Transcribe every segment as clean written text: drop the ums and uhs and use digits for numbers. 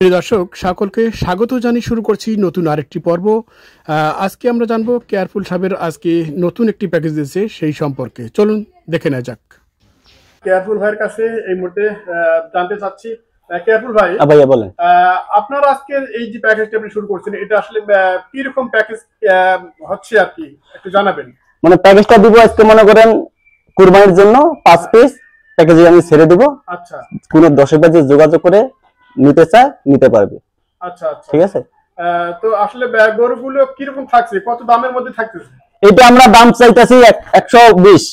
প্রিয় দর্শক সকলকে স্বাগত জানিয়ে শুরু করছি নতুন আরেকটি পর্ব। আজকে আমরা জানবো কেয়ারফুল সাহেবের আজকে নতুন একটি প্যাকেজ দিয়েছে সেই সম্পর্কে। চলুন দেখে নেওয়া যাক। কেয়ারফুল ভাইয়ের কাছে এই মুহূর্তে জানতে চাচ্ছি, কেয়ারফুল ভাই ভাইয়া বলেন, আপনার আজকে এই যে প্যাকেজটা আপনি শুরু করছেন এটা আসলে কি রকম প্যাকেজ হচ্ছে আর কি একটু জানাবেন। মানে প্যাকেজটা দিব আজকে মনে করেন কুরবানির জন্য 5 পিস প্যাকেজ আমি ছেড়ে দিব। আচ্ছা, কোন দর্শক ভাই যোগাযোগ করে নিতে চায় নিতে পারবে। আচ্ছা আচ্ছা, ঠিক আছে। তো আসলে গরুগুলো কি রকম থাকছে, কত দামের মধ্যে থাকতেছে? এটা আমরা দাম চাইতাছি 120।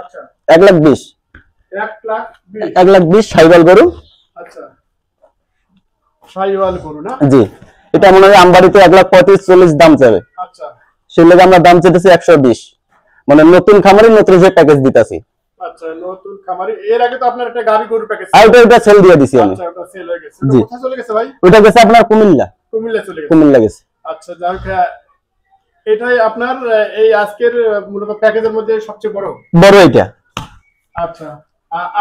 আচ্ছা, 120 120 সাইওয়াল গরু। আচ্ছা, সাইওয়াল গরু না? জি, এটা মনে হয় আমবাড়িতে 135-40 দাম চাবে। আচ্ছা, সেই লাগে আমরা দাম চাইতেছি 120, মানে নতুন খামারি নতুন যে প্যাকেজ দিতাছি। আচ্ছা, নতুন খামারি। এর আগে তো আপনার একটা গাবি গরু প্যাকেজ এটা সেল দিয়ে দিছি আমি। আচ্ছা, ওটা সেল হয়ে গেছে। ওটা কোথায় চলে গেছে ভাই? ওটা গেছে আপনার কুমিল্লা চলে গেছে। কুমিল্লা গেছে। আচ্ছা, যাক, এটাই আপনার এই আজকের মূলত প্যাকেজের মধ্যে সবচেয়ে বড় এটা। আচ্ছা,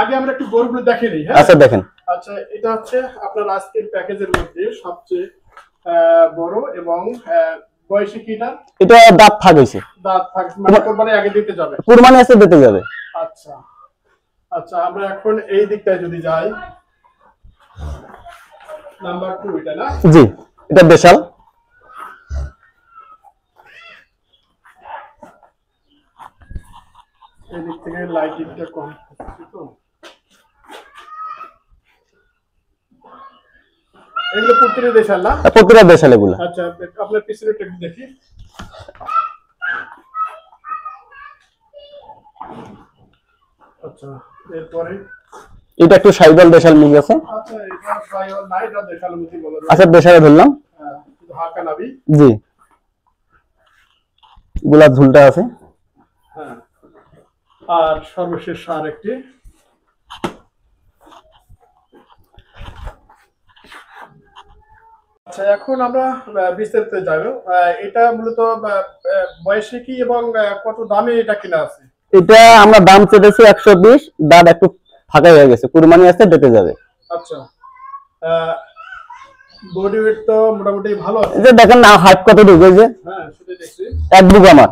আগে আমরা একটু গরুগুলো দেখে নিই। হ্যাঁ, আচ্ছা দেখেন। আচ্ছা, এটা হচ্ছে আপনার আজকের প্যাকেজের মধ্যে সবচেয়ে বড় এবং বয়সে কিটা? এটা দাঁত ফাঁক হইছে। দাঁত ফাঁক মানে কুরবানি আগে দিতে যাবে। কুরবানি আছে দিতে যাবে। আচ্ছা আচ্ছা, আমরা এখন এই দিকটায় যদি যাই, নাম্বার 2 এটা না? জি, এটা দেশাল। এই দিক থেকে লাইটিংটা কম তো। এগুলো প্রত্যেকটা দেশাল না? প্রত্যেকটা দেশাল এগুলো। আচ্ছা, আপনার পিছনেটা একটু দেখি। আচ্ছা, এরপরে এটা একটু সাইওয়াল দেশাল মিল আছে। আচ্ছা, এটা সাইওয়াল না, এটা দেশাল মিল বলা যায়। আচ্ছা, দেশালে ধরলাম। হ্যাঁ, হালকা নাভি। জি, গোলাপ ঝুলটা আছে। হ্যাঁ, আর সর্বশেষ আর একটি। আচ্ছা, এখন আমরা বিস্তারিত যাবো। এটা মূলত বয়সে কি এবং কত দামে এটা কিনা আছে? এটা আমরা দাম চেয়েছি 120, দাঁত একটু ফাঁকা হয়ে গেছে, কুরবানি আছে দিতে যাবে। আচ্ছা, বডি ওয়েট তো মোটামুটি ভালো আছে। যে দেখেন না হাইট কত ঢুকে যে। হ্যাঁ, সেটা দেখছি। এক বুক আমার।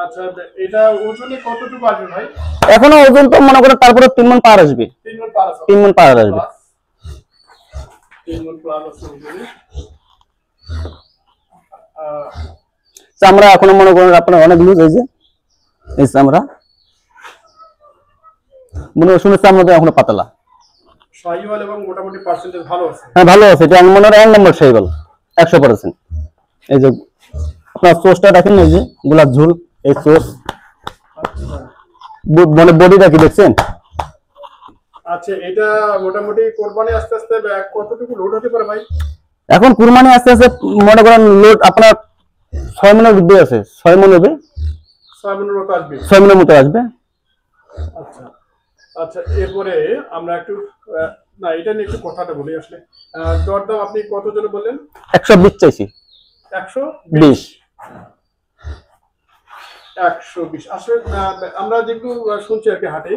আচ্ছা, এটা ওজনে কতটুকু আসবে ভাই? এখনো ওজন তো মনে করেন তারপরে 3 মণ পার আসবে। 3 মণ পার আসবে। 3 মণ পার আসবে। 3 মণ পার আসবে। আমরা এখনো মনে করেন আপনার অনেক লুজ হয়েছে এই চামড়া, মনে শুনেছি আমরা এখনো পাতলা। সাইওয়াল এবং মোটামুটি পার্সেন্টেজ ভালো আছে। হ্যাঁ, ভালো আছে। এটা মনে হয় 1 নম্বর সাইওয়াল 100%। এই যে আপনার সোসটা দেখেন, এই যে গোলাপ ঝুল, এই সোস। আচ্ছা, মানে বডিটা কি দেখছেন? আচ্ছা, এটা মোটামুটি কুরবানি আস্তে আস্তে কতটুকু লোড হতে পারে ভাই? এখন কুরবানি আস্তে আস্তে মনে করেন লোড আপনার 6 মণের মধ্যে আছে। 6 মণ হবে। 6 মণের মতো আসবে। 6 মণের মতো আসবে। আচ্ছা আচ্ছা, এরপরে আমরা একটু না এটা নিয়ে একটু কথাটা বলি। আসলে দরদাম আপনি কত জন বললেন? 120 চাইছি। 120 120। আসলে আমরা যেগুলো শুনছি আর কি হাটে,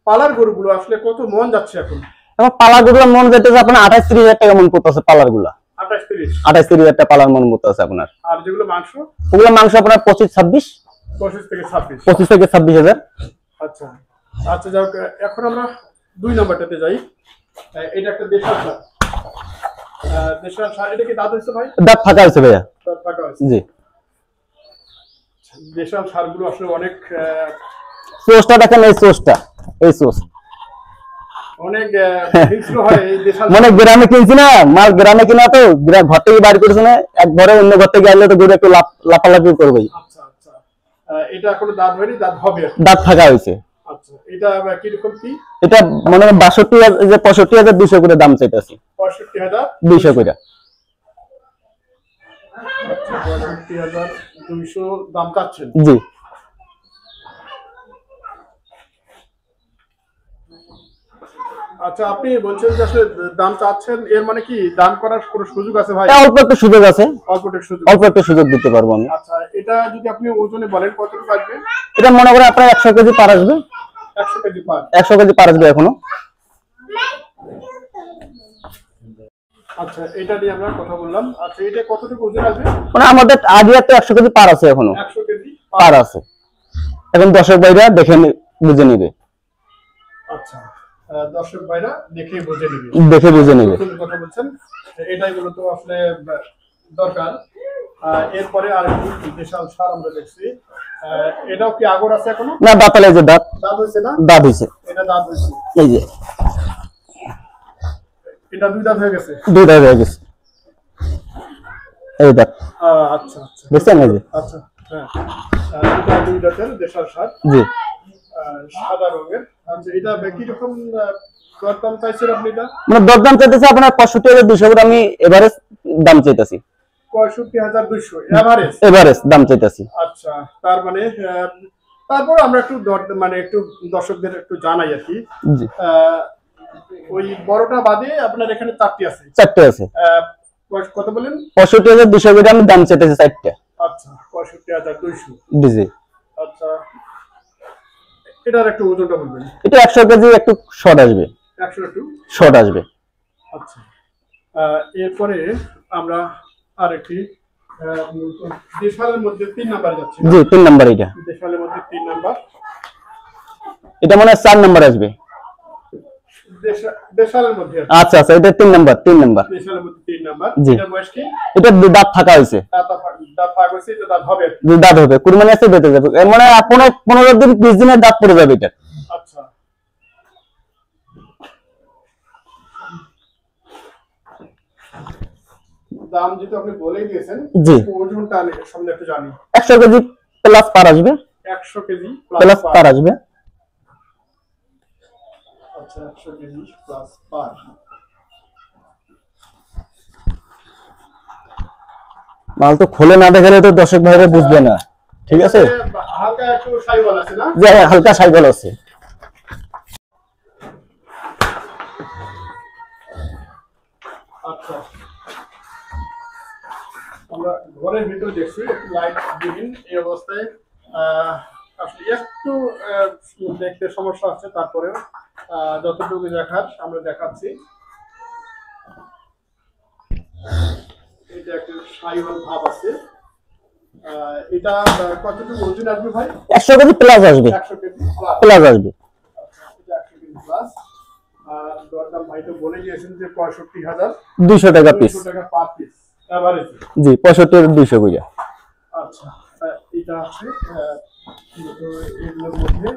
পালার গরুগুলো আসলে কত মন যাচ্ছে এখন? এখন পালার গুলো মন যেতেছে আপনার 28-30 হাজার টাকা মন পড়তেছে। পালার গুলা 28-30 হাজার টাকা পালার মন পড়তেছে আপনার। আর যেগুলো মাংস? ওগুলো মাংস আপনার 25-26 25 থেকে 26 হাজার। আচ্ছা আচ্ছা, যাও, এখন আমরা 2 নম্বরটাতে যাই। এটা একটা দেশাল সার। দেশাল সার, এটা কি দাঁত হইছে ভাই? দাঁত ফাঁকা আছে ভাইয়া। দাঁত ফাঁকা আছে। জি, দেশাল সারগুলো আসলে অনেক সোসটা দেখেন, এই সোসটা, এই সোস অনেক হিংস্র হয় এই দেশাল। মানে গ্রামে কিনছি না মাল, গ্রামে কিনা তো ঘর থেকে বাড়ি করেছে না, এক ঘরে অন্য ঘর থেকে আসলে তো গরু একটু লাফালাফি করবেই। আচ্ছা আচ্ছা, এটা এখনো দাঁত হয়নি, দাঁত হবে, দাঁত ফাঁকা হয়েছে। আচ্ছা, এটা কি রকম কি? এটা মানে 65,200 করে দাম চাইতেছি। 65,200 করে। আচ্ছা, 65,200 দাম চাচ্ছেন? জি। আচ্ছা, আপনি বলছেন যে আসলে দাম চাচ্ছেন, এর মানে কি দাম করার কোনো সুযোগ আছে ভাই? অল্প একটু সুযোগ আছে। অল্প একটু সুযোগ দিতে পারবো আমি। আচ্ছা, এটা যদি আপনি ওজনে বলেন কতটুকু আসবে? এটা মনে করেন আপনার 100 কেজি পার আসবে। 100 কেজি পার। 100 কেজি পার আসবে এখনো। আচ্ছা, এটা নিয়ে আমরা কথা বললাম। আচ্ছা, এটা কতটুকু ওজন আসবে? মানে আমাদের আইডিয়া তো 100 কেজি পার আছে, এখনো 100 কেজি পার আছে। এখন দর্শক ভাইরা দেখে বুঝে নিবে। আচ্ছা, দর্শক ভাইরা দেখে বুঝে নিবে, কথা বলছেন, এটাই মূলত আসলে দরকার। এরপরে আরেকটি বিশাল সার আমরা দেখছি, এটাও কি আগর আছে এখনো? না, দাঁতালে যে দাঁত হইছে না? দাঁত হইছে, এটা দাঁত হইছে, এই যে এটা দুই দাঁত হয়ে গেছে, দুই দাঁত হয়ে গেছে, এই দাঁত। আচ্ছা আচ্ছা, দেখছেন এই যে? আচ্ছা, হ্যাঁ, এটা দুই দাঁতের দেশাল সার, জি, সাদা রঙের। আচ্ছা, এটা কি রকম দরদাম চাইছেন আপনি? এটা মানে দরদাম চাইতেছে আপনার 65,200 করে, আমি এভারেজ দাম চাইতেছি। 65,200 এভারেজ দাম চাইতেছি। আচ্ছা, তার মানে তারপর আমরা একটু মানে একটু দর্শকদের একটু জানাই আর কি। ওই বড়টা বাদে আপনার এখানে চারটি আছে? চারটি আছে। কত বলেন? 65,200 করে আমি দাম চাইতেছি চারটা। আচ্ছা, 65,200। জি। আচ্ছা, এটার একটু ওজনটা বলবেন? এটা 100 কেজি একটু শর্ট আসবে। 100 একটু শর্ট আসবে। আচ্ছা, এরপরে আমরা আরেকটি দেশালের মধ্যে 3 নাম্বার যাচ্ছে। জি, 3 নাম্বার। এটা দেশালের মধ্যে 3 নাম্বার, এটা মনে হয় 4 নাম্বার আসবে। দেশালের মধ্যে, আচ্ছা আচ্ছা, এটা 3 নাম্বার। দেশালের মধ্যে 3 নাম্বার। এটা বয়স কি? এটা দাঁত ফাঁকা হইছে, দাঁত ফাঁকা হইছে, এটা দাঁত হবে, দাঁত হবে, কুরবানি আছে, বেঁচে যাবে, মানে 15 দিন 20 দিনের দাঁত পড়ে যাবে এটা। আচ্ছা, দাম যেটা আপনি বলেই দিয়েছেন, জি, ওজনটা আমি সামনে একটু জানি। 100 কেজি প্লাস পার আসবে। 100 কেজি প্লাস পার আসবে। আচ্ছা, 100 কেজি প্লাস পার। মাল তো খুলে না দেখালে তো দর্শক ভাইরা বুঝবে না, ঠিক আছে? হালকা একটু সাইবল আছে না? যে হালকা সাইবল আছে। আচ্ছা, আমরা ঘরের ভিতরে দেখছি একটু লাইট বিহীন এই অবস্থায়, আসলে একটু দেখতে সমস্যা আছে, তারপরেও যতটুকু দেখার আমরা দেখাচ্ছি। এটা একটা সাইবল ভাব আছে। এটা কতটুকু ওজন আসবে ভাই? 100 কেজি প্লাস আসবে। 100 কেজি প্লাস আসবে। আচ্ছা, এটা 100 কেজি প্লাস। আর দরদাম ভাই তো বলে দিয়েছেন যে 65,200 টাকা পিস। 200 টাকা পার পিস এভারেজ। জি, 65,200 কইরা। আচ্ছা, এটা আছে এগুলোর মধ্যে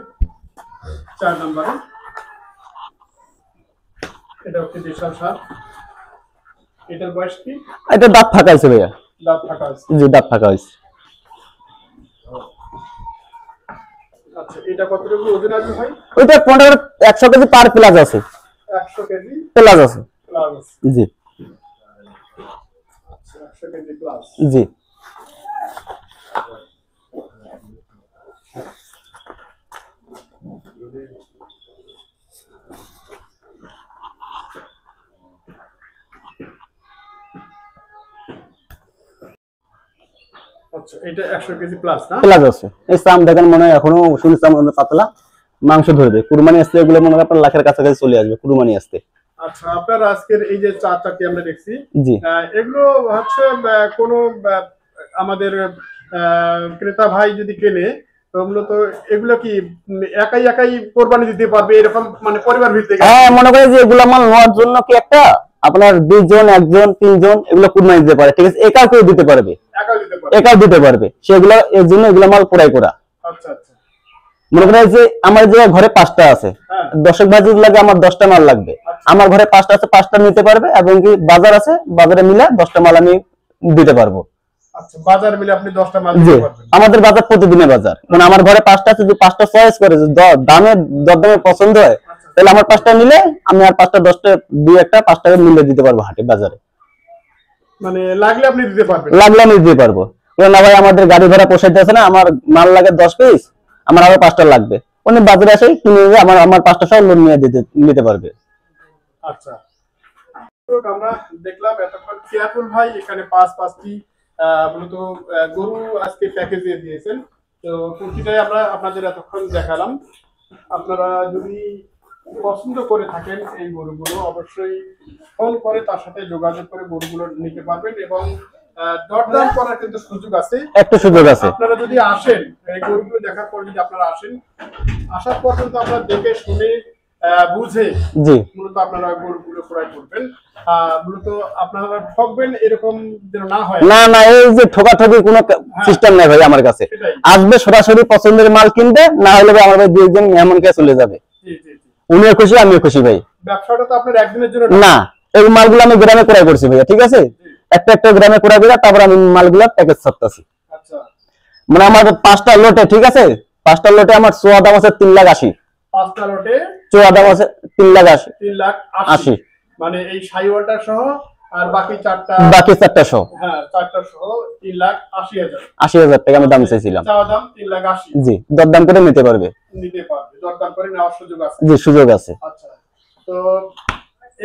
4 নম্বরে, এটা হচ্ছে দেশাল সার। এটার বয়স কি? এটা দাঁত ফাঁকা আছে ভাইয়া। দাঁত ফাঁকা আছে, জি, দাঁত ফাঁকা আছে। আচ্ছা, এটা কতটুকু ওজন আছে ভাই? ওইটা 100 কেজি পার প্লাস আছে। 100 কেজি প্লাস আছে। জি। আচ্ছা, 100 কেজি প্লাস। জি। আচ্ছা, এটা 100 কেজি প্লাস না? প্লাস আছে। এই চাম দেখেন মনে হয় এখনো শুনি চাম পাতলা, মাংস ধরবে। কুরবানি আসতে এগুলো মনে হয় আপনার লাখের কাছাকাছি চলে আসবে কুরবানি আসতে। আচ্ছা, আপনার আজকের এই যে চারটি আমরা দেখছি, জি, এগুলো হচ্ছে কোনো আমাদের ক্রেতা ভাই যদি কেনে, তো মূলত এগুলো কি একাই কোরবানি দিতে পারবে এরকম, মানে পরিবার ভিত্তিক? হ্যাঁ, মনে করেন যে এগুলো মাল নেওয়ার জন্য কি একটা আপনার 20 জন, 1 জন, 3 জন এগুলো কুরবানি দিতে পারে, ঠিক আছে? একাও কেউ দিতে পারবে, একাও দিতে পারবে সেগুলো, এর জন্য এগুলো মাল পুরাই করা। আচ্ছা আচ্ছা, মনে করেন যে আমার যে ঘরে 5টা আছে, দর্শক ভাই যদি লাগে আমার 10টা মাল লাগবে, আমার ঘরে 5টা আছে, 5টা নিতে পারবে, এবং কি বাজার আছে, বাজারে মিলে 10টা মাল আমি দিতে পারবো। আচ্ছা, বাজার মিলে আপনি 10টা মাল দিতে পারবেন? আমাদের বাজার প্রতিদিনের বাজার, মানে আমার ঘরে 5টা আছে, যদি 5টা চয়েস করে দামে দরদামে পছন্দ হয়, তাহলে আমার 5টা নিলে আমি আর 5টা 10টা 2-1টা 5 টাকা মিলে দিতে পারবো হাটে বাজারে। মানে লাগলে আপনি দিতে পারবেন? লাগলে আমি দিতে পারবো। না ভাই আমার গাড়ি ভাড়া পোষাইতেছে না, আমার মাল লাগে 10 পিস, আমার আরো 5টা লাগবে, উনি বাজারে আসে কিনে নিয়ে আমার 5টা সব লোন নিয়ে নিতে পারবে। আচ্ছা, তো আমরা দেখলাম এতক্ষণ কেয়ারফুল ভাই এখানে 5টি মূলত গরু আজকে প্যাকেজ দিয়ে দিয়েছেন। তো প্রতিটাই আমরা আপনাদের এতক্ষণ দেখালাম। আপনারা যদি পছন্দ করে থাকেন এই গরুগুলো, অবশ্যই ফোন করে তার সাথে যোগাযোগ করে গরুগুলো নিতে পারবেন এবং দরদাম করার কিন্তু সুযোগ আছে, একটু সুযোগ আছে। আপনারা যদি আসেন এই গরুগুলো দেখার পর, যদি আপনারা আসেন, আসার পর কিন্তু আপনারা দেখে শুনে বুঝে জি মূলত আপনারা গরুগুলো ক্রয় করবেন। মূলত আপনারা ঠকবেন এরকম যেন না হয়। না না, এই যে ঠকাঠকি কোনো সিস্টেম নাই ভাই আমার কাছে। আসবে সরাসরি পছন্দের মাল কিনবে, না হলে আমার ভাই দুইজন মেহমানকে চলে যাবে। জি জি জি, উনিও খুশি আমিও খুশি ভাই। ব্যবসাটা তো আপনার একদিনের জন্য না, এই মালগুলো আমি গ্রামে ক্রয় করছি ভাইয়া, ঠিক আছে? একটা একটা গ্রামে ক্রয় করে তারপর আমি মালগুলো প্যাকেজ ছাড়তেছি। আচ্ছা, মানে আমার 5টা লটে, ঠিক আছে, 5টা লটে আমার চোয়া দাম আছে 3,80,000। 5টা লটে চোয়া দাম আছে 3,80,000। 3,80,000, মানে এই সাইওয়ালটা সহ আর বাকি চারটা, বাকি 4টা সহ, হ্যাঁ 4টা সহ 3,80,000। 80,000 টাকা আমি দাম চাইছিলাম। চাওয়া দাম 3,80,000। জি, দরদাম করে নিতে পারবে। নিতে পারবে, দরদাম করে নেওয়ার সুযোগ আছে। জি, সুযোগ আছে। আচ্ছা, তো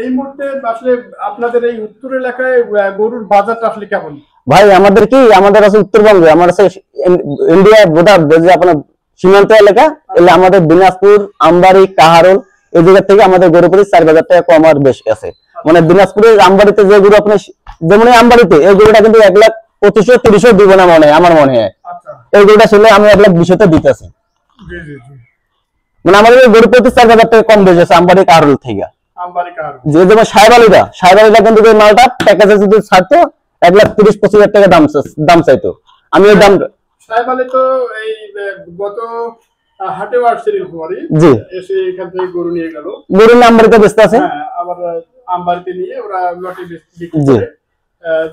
এই মুহূর্তে আসলে আপনাদের এই উত্তর এলাকায় গরুর বাজারটা আসলে কেমন? ভাই আমাদের কি, আমাদের আছে উত্তরবঙ্গে, আমার আছে ইন্ডিয়া বর্ডার, যে আপনার সীমান্ত এলাকা, এলে আমাদের দিনাজপুর, আমবাড়ি, কাহারোল এই জায়গা থেকে আমাদের গরু প্রতি 4,000 টাকা কম আর বেশি আছে। মানে দিনাজপুরের আমবাড়িতে যে গরু আপনি, যেমন আমবাড়িতে এই গরুটা কিন্তু 1,25,000-30,000 দিব না মনে হয়, আমার মনে হয়। আচ্ছা, এই গরুটা ছিল আমি 1,20,000 দিতেছি। জি জি জি, মানে আমাদের গরু প্রতি 4,000 টাকা কম বেশি আছে আমবাড়ি, কাহারোল থেকে। আমবাড়ি কাহারোল, যে যেমন সাহেবালিটা কিন্তু এই মালটা প্যাকেজে যদি ছাড়তো 1,30,000-25,000 টাকা দাম চাইতো। আমি ওই দাম, সাহেবালে তো এই গত হাটে আসছিলেন কুমারী, জি, এসে এখান থেকে গরু নিয়ে গেল। গরু আমবাড়িতে বেচতে আছে। হ্যাঁ, আবার আমবাড়িতে নিয়ে ওরা লটে বিক্রি করে।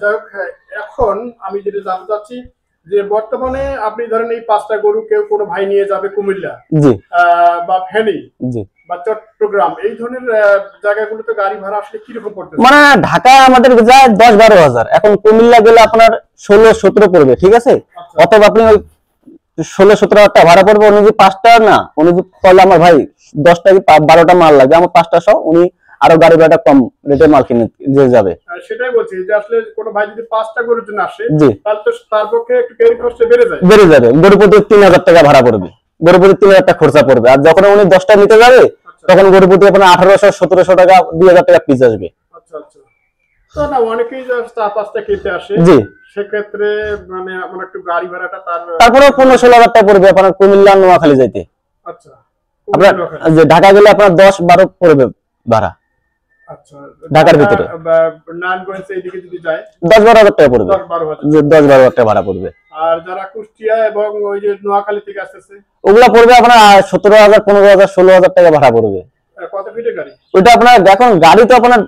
যাই হোক, এখন আমি যেটা জানতে চাচ্ছি যে বর্তমানে আপনি ধরেন এই 5টা গরু কেউ কোনো ভাই নিয়ে যাবে কুমিল্লা, জি, বা ফেনী, জি, বা চট্টগ্রাম, এই ধরনের জায়গাগুলোতে গাড়ি ভাড়া আসলে কিরকম পড়তেছে? মানে ঢাকা আমাদের যায় 10-12 হাজার, এখন কুমিল্লা গেলে আপনার 16-17 পড়বে, ঠিক আছে? অথবা আপনি ওই 16-17 হাজার টাকা ভাড়া পড়বে। উনি যদি 5টা না, উনি যদি তাহলে আমার ভাই 10টা কি 12টা মাল লাগবে, আমার 5টা সহ উনি আরো গাড়ি ভাড়াটা কম রেটে মাল কিনে যে যাবে। সেটাই বলছি যে আসলে কোনো ভাই যদি 5টা গরুর জন্য আসে, জি, তাহলে তো তার পক্ষে একটু ক্যারি কষ্ট বেড়ে যায়। গরু প্রতি 3,000 টাকা ভাড়া পড়বে, গরু প্রতি 3,000 টাকা খরচা পড়বে। আর যখন উনি 10টা নিতে যাবে তখন গরু প্রতি আপনার 1,800-1,700 টাকা, 2,000 টাকা পিস আসবে। আচ্ছা আচ্ছা, তো না অনেকেই 4-5টা কিনতে আসে, জি, সেক্ষেত্রে মানে আমার একটু গাড়ি ভাড়াটা তারপরে 15-16 হাজার টাকা পড়বে আপনার কুমিল্লা নোয়াখালী যাইতে। আচ্ছা, আপনার যে ঢাকা গেলে আপনার 10-12 পড়বে ভাড়া। আচ্ছা, ঢাকার ভিতরে নারায়ণগঞ্জ এইদিকে যদি যায় 10-12 হাজার টাকা পড়বে, 10-12 হাজার। 10-12 হাজার টাকা ভাড়া পড়বে। আর যারা কুষ্টিয়া এবং ওই যে নোয়াখালী থেকে আসতেছে, ওগুলা পড়বে আপনার 17,000, 15,000, 16,000 টাকা ভাড়া পড়বে। কত ফিটের গাড়ি? ওইটা আপনার এখন গাড়ি তো আপনার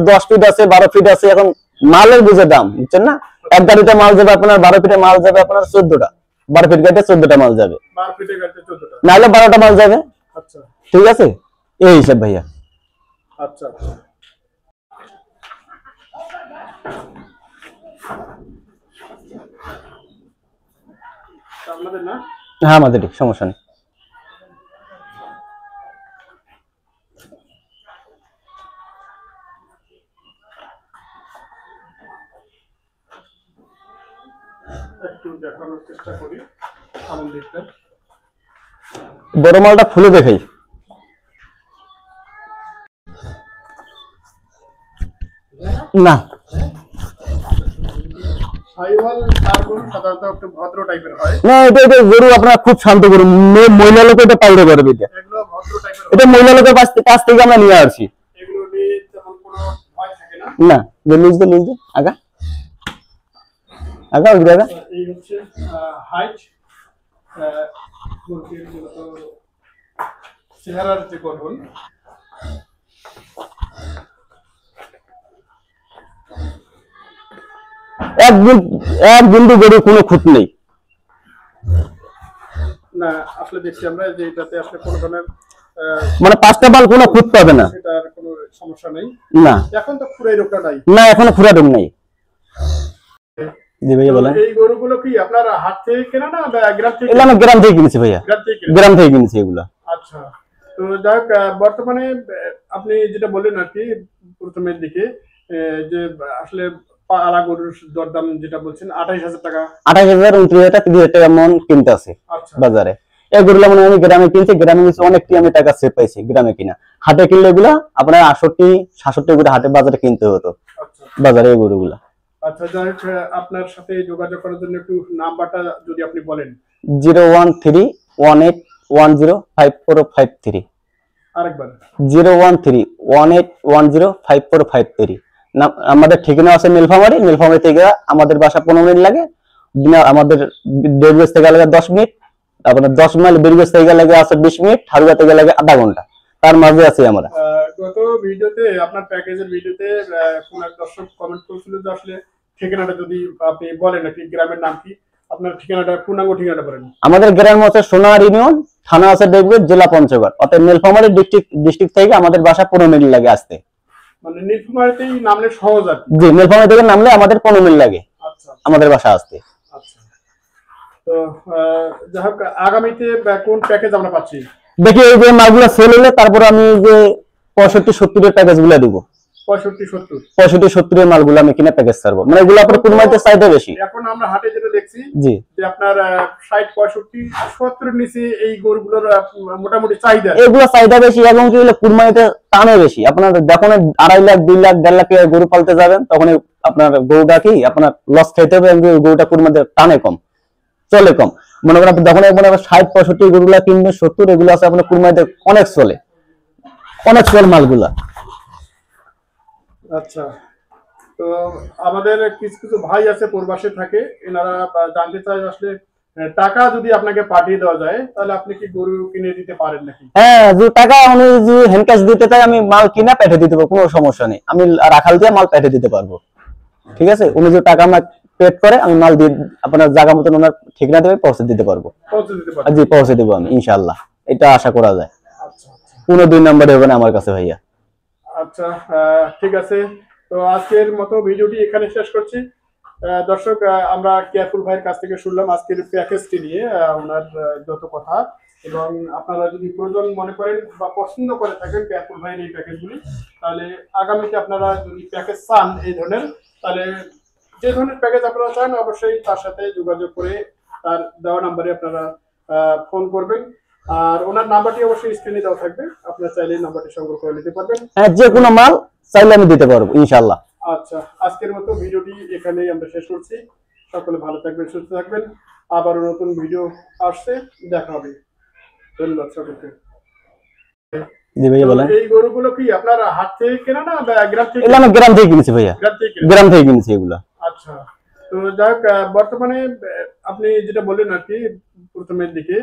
10 ফিট আছে, 12 ফিট আছে, এখন মালের বুঝে দাম, বুঝছেন না? এক গাড়িতে মাল যাবে আপনার 12 ফিটে মাল যাবে আপনার 14টা, 12 ফিট গাড়িতে 14টা মাল যাবে, 12 ফিটের গাড়িতে 14টা, নাহলে 12টা মাল যাবে। আচ্ছা, ঠিক আছে, এই হিসাব ভাইয়া। আচ্ছা আচ্ছা, আপনাদের না? হ্যাঁ আমাদের ঠিক, সমস্যা নেই। একটু দেখানোর চেষ্টা করি সামন দিকটা। বড় মালটা খুলে দেখাই। না, সাইওয়াল আর গরু সাধারণত একটু ভদ্র টাইপের হয়। না এটা গরু আপনার খুব শান্ত গরু, মহিলা লোক এটা পালতে পারবে। এগুলো ভদ্র টাইপের, এটা মহিলা লোকের কাছ থেকে আমরা নিয়ে আসছি। এগুলো নিয়ে তেমন কোনো ভয় থাকে না। না, লুজ দে আগা আগা ওই জায়গা। এই হচ্ছে হাইট, মুরগির মূলত চেহারার যে গঠন। এক বিন্দু গরু কোনো খুঁত নেই। না আসলে দেখছি আমরা যে এটাতে আসলে কোনো ধরনের মানে 5টা বাল কোনো খুঁত পাবে না, এটার কোনো সমস্যা নেই। না এখন তো খুরাই রোগটা নাই। না, এখনো খুরা ডুম নাই। জি ভাইয়া বলেন। এই গরুগুলো কি আপনার হাট থেকে কেনা না গ্রাম থেকে? এগুলো আমি গ্রাম থেকে কিনেছি ভাইয়া, গ্রাম থেকে কিনেছি এগুলা। আচ্ছা, তো যাক, বর্তমানে আপনি যেটা বললেন আর কি প্রথমের দিকে, যে আসলে পালা গরুর দরদাম যেটা বলছেন 28,000 টাকা, 28,000, 29,000 টাকা, 30,000 টাকা মন কিনতে আছে বাজারে। এগুলো মানে আমি গ্রামে কিনছি, গ্রামে কিছু অনেকটি আমি টাকা সেভ পাইছি গ্রামে কিনা। হাটে কিনলে এগুলা আপনার 68-67 করে হাটে বাজারে কিনতে হতো আচ্ছা বাজারে এই গরুগুলা। আচ্ছা, যাই হোক, আপনার সাথে যোগাযোগ করার জন্য একটু নাম্বারটা যদি আপনি বলেন। 01318105453। আরেকবার। 01318105453। আমাদের ঠিকানা আছে নীলফামারী। নীলফামারী থেকে আমাদের বাসা 15 মিনিট লাগে। আমাদের বেরগঞ্জ থেকে লাগে 10 মিনিট। আপনার 10 মাইল বেরগঞ্জ থেকে লাগে আছে 20 মিনিট। হারুয়া থেকে লাগে আধা ঘন্টা। তার মাঝে আছি আমরা। গত ভিডিওতে আপনার প্যাকেজের ভিডিওতে কোন এক দর্শক কমেন্ট করেছিল যে আসলে ঠিকানাটা যদি আপনি বলেন, নাকি গ্রামের নাম কি, আপনার ঠিকানাটা, পূর্ণাঙ্গ ঠিকানাটা বলেন। আমাদের গ্রাম হচ্ছে সোনার ইউনিয়ন, থানা আছে দেবগঞ্জ, জেলা পঞ্চগড়। অর্থাৎ নীলফামারী ডিস্ট্রিক্ট থেকে আমাদের বাসা 15 মিনিট লাগে আসতে। মানে নীলফামারীতেই নামলে সহজ আর কি। জি, নীলফামারী থেকে নামলে আমাদের 15 মিনিট লাগে আচ্ছা আমাদের বাসা আসতে। আচ্ছা। তো যাই হোক, আগামীতে কোন প্যাকেজ আমরা পাচ্ছি? দেখি এই যে মালগুলো সেল হলে তারপর আমি যে 65-70 এর প্যাকেজ গুলো দিব। 65-70 এর মালগুলো আমি কিনে প্যাকেজ ছাড়বো, মানে এগুলো আপনার কুরবানিতে চাইতে বেশি। এখন আমরা হাটে যেটা দেখছি জি, যে আপনার 60-65-70 এর নিচে এই গরুগুলোর মোটামুটি চাহিদা, এগুলো চাহিদা বেশি এবং কি হলো কুরবানিতে টানে বেশি। আপনার যখন 2.5 লাখ 2 লাখ 1.5 লাখ গরু পালতে যাবেন তখন আপনার গরুটা কি আপনার লস খাইতে হবে, এবং গরুটা কুরবানিতে টানে কম, চলে কম। মনে করেন আপনি যখন 60-65 গরুগুলা কিনবেন, 70 এগুলো আছে আপনার কুরবানিতে অনেক চলে, অনেক চল মালগুলা। আচ্ছা, তো আমাদের কিছু কিছু ভাই আছে প্রবাসে থাকে, এনারা জানতে চায় আসলে টাকা যদি আপনাকে পাঠিয়ে দেওয়া যায় তাহলে আপনি কি গরু কিনে দিতে পারেন নাকি? হ্যাঁ, যে টাকা উনি যে হ্যান্ড ক্যাশ দিতে চাই আমি মাল কিনা পাঠিয়ে দিতে পারবো, কোনো সমস্যা নেই। আমি রাখাল দিয়ে মাল পাঠিয়ে দিতে পারবো, ঠিক আছে। উনি যে টাকা আমার পেড করে আমি মাল দিয়ে আপনার জায়গা মতন ওনার ঠিকানা দেবে পৌঁছে দিতে পারবো। পৌঁছে দিতে পারেন? জি, পৌঁছে দেবো আমি ইনশাআল্লাহ, এটা আশা করা যায়। আচ্ছা আচ্ছা। কোনো 2 নম্বরে হবে না আমার কাছে ভাইয়া। আচ্ছা, ঠিক আছে। তো আজকের মতো ভিডিওটি এখানে শেষ করছি। দর্শক, আমরা কেয়ারফুল ভাইয়ের কাছ থেকে শুনলাম আজকের প্যাকেজটি নিয়ে ওনার যত কথা, এবং আপনারা যদি প্রয়োজন মনে করেন বা পছন্দ করে থাকেন কেয়ারফুল ভাইয়ের এই প্যাকেজগুলি, তাহলে আগামীতে আপনারা যদি প্যাকেজ চান এই ধরনের, তাহলে যে ধরনের প্যাকেজ আপনারা চান অবশ্যই তার সাথে যোগাযোগ করে তার দেওয়া নাম্বারে আপনারা ফোন করবেন। আর ওনার নাম্বারটি অবশ্যই স্ক্রিনে দেওয়া থাকবে, আপনারা চাইলে নাম্বারটি সংগ্রহ করে নিতে পারবেন। হ্যাঁ, যে কোনো মাল চাইলে আমি দিতে পারবো ইনশাআল্লাহ। আচ্ছা, আজকের মতো ভিডিওটি এখানেই আমরা শেষ করছি। সকলে ভালো থাকবেন, সুস্থ থাকবেন। আবারও নতুন ভিডিও আসছে, দেখা হবে। ধন্যবাদ সকলকে। জি ভাইয়া বলেন। এই গরুগুলো কি আপনার হাট থেকে কেনা না গ্রাম থেকে? এগুলো আমি গ্রাম থেকে কিনেছি ভাইয়া, গ্রাম থেকে কেনা? গ্রাম থেকে কিনেছি এগুলা। আচ্ছা, তো যাই হোক, বর্তমানে আপনি যেটা বললেন আর কি প্রথমের দিকে,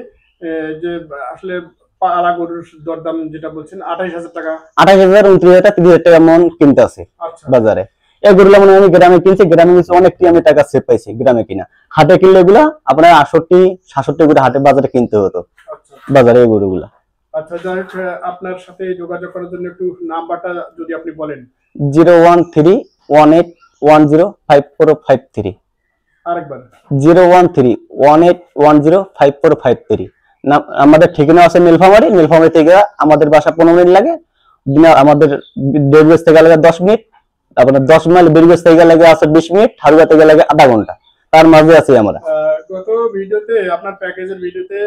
যে আসলে পালা গরুর দরদাম যেটা বলছেন 28,000 টাকা, 28,000, 29,000, 30,000 টাকা মন কিনতে আছে আচ্ছা বাজারে। এগুলো মানে আমি গ্রামে কিনছি, গ্রামে কিছু অনেকটি আমি টাকা সেভ পাইছি গ্রামে কিনা। হাটে কিনলে এগুলা আপনার 68-67 করে হাটে বাজারে কিনতে হতো আচ্ছা বাজারে এই গরুগুলা। আচ্ছা, যাই হোক, আপনার সাথে যোগাযোগ করার জন্য একটু নাম্বারটা যদি আপনি বলেন। 01318105453। আরেকবার। 01318105453। আমাদের ঠিকানা আছে নীলফামারী। নীলফামারী থেকে আমাদের বাসা 15 মিনিট লাগে। আমাদের বেরগঞ্জ থেকে লাগে 10 মিনিট। আপনার 10 মাইল বেরগঞ্জ থেকে লাগে আছে 20 মিনিট। হারুয়া থেকে লাগে আধা ঘন্টা। তার মাঝে আছি আমরা। গত ভিডিওতে আপনার প্যাকেজের ভিডিওতে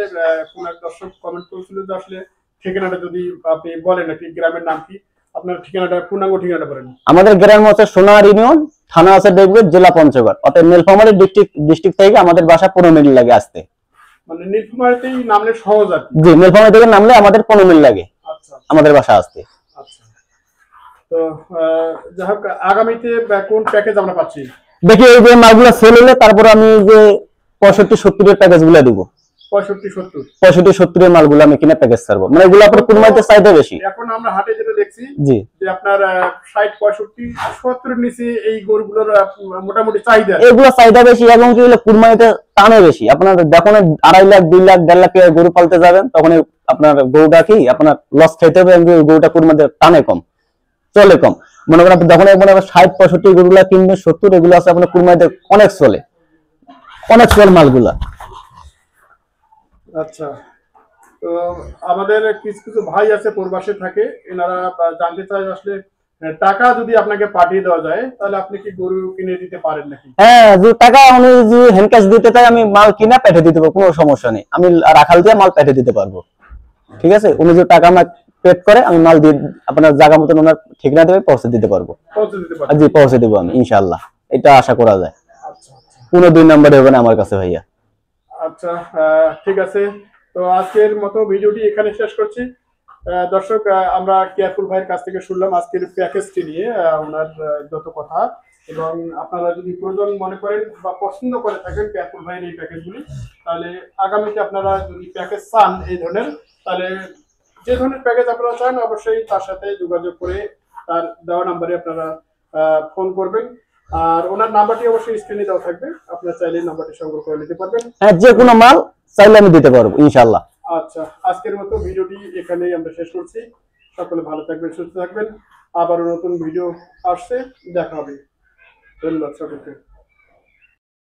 কোন এক দর্শক কমেন্ট করেছিল যে আসলে ঠিকানাটা যদি আপনি বলেন, নাকি গ্রামের নাম কি, আপনার ঠিকানাটা, পূর্ণাঙ্গ ঠিকানাটা বলেন। আমাদের গ্রাম হচ্ছে সোনার ইউনিয়ন, থানা আছে দেবগঞ্জ, জেলা পঞ্চগড়। অর্থাৎ নীলফামারী ডিস্ট্রিক্ট থেকে আমাদের বাসা 15 মিনিট লাগে আসতে। মানে নীলফামারীতেই নামলে সহজ আর কি। জি, নীলফামারী থেকে নামলে আমাদের 15 মিনিট লাগে আচ্ছা আমাদের বাসা আসতে। আচ্ছা। তো যাই হোক, আগামীতে কোন প্যাকেজ আমরা পাচ্ছি? দেখি এই যে মালগুলো সেল হলে তারপর আমি যে 65-70 এর প্যাকেজ গুলো দিব। 65-70 এর মালগুলো আমি কিনে প্যাকেজ ছাড়বো, মানে এগুলো আপনার কুরবানিতে চাইতে বেশি। এখন আমরা হাটে যেটা দেখছি জি, যে আপনার 60-65-70 এর নিচে এই গরুগুলোর মোটামুটি চাহিদা, এগুলো চাহিদা বেশি এবং কি হলো কুরবানিতে টানে বেশি। আপনার যখন 2.5 লাখ 2 লাখ 1.5 লাখ গরু পালতে যাবেন তখন আপনার গরুটা কি আপনার লস খাইতে হবে, এবং গরুটা কুরবানিতে টানে কম, চলে কম। মনে করেন আপনি যখন 60-65 গরুগুলা কিনবেন, 70 এগুলো আছে আপনার কুরবানিতে অনেক চলে, অনেক চল মালগুলা। আচ্ছা, তো আমাদের কিছু কিছু ভাই আছে প্রবাসে থাকে, এনারা জানতে চায় আসলে টাকা যদি আপনাকে পাঠিয়ে দেওয়া যায় তাহলে আপনি কি গরু কিনে দিতে পারেন নাকি? হ্যাঁ, যে টাকা উনি যদি হ্যান্ড ক্যাশ দিতে চাই আমি মাল কিনা পাঠিয়ে দিতে পারবো, কোনো সমস্যা নেই। আমি রাখাল দিয়ে মাল পাঠিয়ে দিতে পারবো, ঠিক আছে। উনি যে টাকা আমার পেড করে আমি মাল দিয়ে আপনার জায়গা মতন ওনার ঠিকানা দেবে, পৌঁছে দিতে পারবো। জি, পৌঁছে দেবো আমি ইনশাআল্লাহ, এটা আশা করা যায়। আচ্ছা আচ্ছা, কোনো 2 নম্বরে হবে না আমার কাছে ভাইয়া। আচ্ছা ঠিক আছে। তো আজকের মতো ভিডিওটি এখানে শেষ করছি। দর্শক, আমরা কেয়ারফুল ভাইয়ের কাছ থেকে শুনলাম আজকের প্যাকেজটি নিয়ে ওনার যত কথা, এবং আপনারা যদি প্রয়োজন মনে করেন বা পছন্দ করে থাকেন কেয়ারফুল ভাইয়ের এই প্যাকেজগুলি, তাহলে আগামীতে আপনারা যদি প্যাকেজ চান এই ধরনের, তাহলে যে ধরনের প্যাকেজ আপনারা চান অবশ্যই তার সাথে যোগাযোগ করে তার দেওয়া নাম্বারে আপনারা ফোন করবেন। আর ওনার নাম্বারটি অবশ্যই স্ক্রিনে দেওয়া থাকবে, আপনারা চাইলে নাম্বারটি সংগ্রহ করে নিতে পারবেন। হ্যাঁ, যে কোনো মাল চাইলে আমি দিতে পারবো ইনশাআল্লাহ। আচ্ছা, আজকের মতো ভিডিওটি এখানেই আমরা শেষ করছি। সকলে ভালো থাকবেন, সুস্থ থাকবেন। আবারও নতুন ভিডিও আসছে, দেখা হবে। ধন্যবাদ সকলকে।